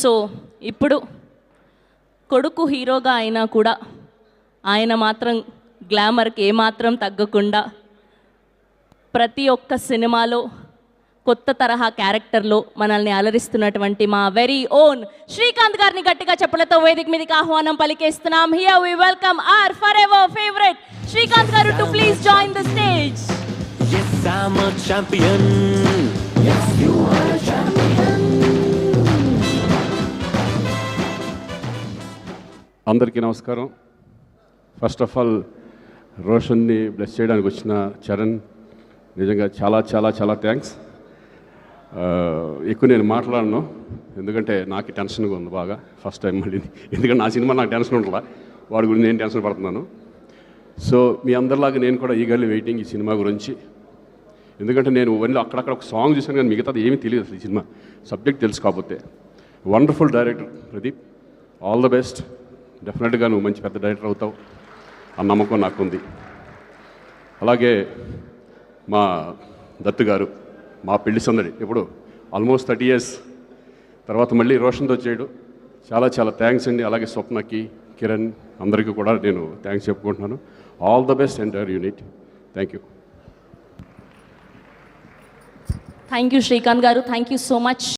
So ఇప్పుడు కొడుకు హీరోగా అయినా కూడా ఆయన మాత్రం గ్లామర్కి ఏమాత్రం తగ్గకుండా ప్రతి ఒక్క సినిమాలో కొత్త తరహా క్యారెక్టర్లో మనల్ని అలరిస్తున్నటువంటి మా వెరీ ఓన్ శ్రీకాంత్ గారిని గట్టిగా చెప్పలతో వేదిక మీదకి ఆహ్వానం పలికేస్తున్నాం. Here we welcome our forever favourite Srikanth garu to please join the stage. Yes, I'm a champion. Yes, you are a champion. అందరికీ నమస్కారం. ఫస్ట్ ఆఫ్ ఆల్ రోషన్ని బ్లెస్ చేయడానికి వచ్చిన చరణ్ నిజంగా చాలా చాలా చాలా థ్యాంక్స్. ఎక్కువ నేను మాట్లాడను ఎందుకంటే నాకు టెన్షన్గా ఉంది బాగా ఫస్ట్ టైం మళ్ళీ, ఎందుకంటే నా సినిమా నాకు టెన్షన్ ఉంటుందా, వాడి గురించి నేను టెన్షన్ పడుతున్నాను. సో మీ అందరిలాగా నేను కూడా ఈగర్లీ వెయిటింగ్ ఈ సినిమా గురించి. ఎందుకంటే నేను ఓన్లీ అక్కడక్కడ ఒక సాంగ్ చూసాను కానీ మిగతాది ఏమీ తెలియదు అసలు. ఈ సినిమా సబ్జెక్ట్ తెలుసు కాకపోతే. Wonderful director Pradeep, all the best. డెఫినెట్గా నువ్వు మంచి పెద్ద డైరెక్టర్ అవుతావు ఆ నమ్మకం నాకుంది. అలాగే మా దత్తు గారు, మా పెళ్లి సందడి ఇప్పుడు ఆల్మోస్ట్ 30 years తర్వాత మళ్ళీ రోషన్తో చేయడు, చాలా చాలా థ్యాంక్స్ అండి. అలాగే స్వప్నకి, కిరణ్ అందరికీ కూడా నేను థ్యాంక్స్ చెప్పుకుంటున్నాను. All the best entire unit. Thank you. Thank you Srikanth గారు, థ్యాంక్ యూ సో మచ్.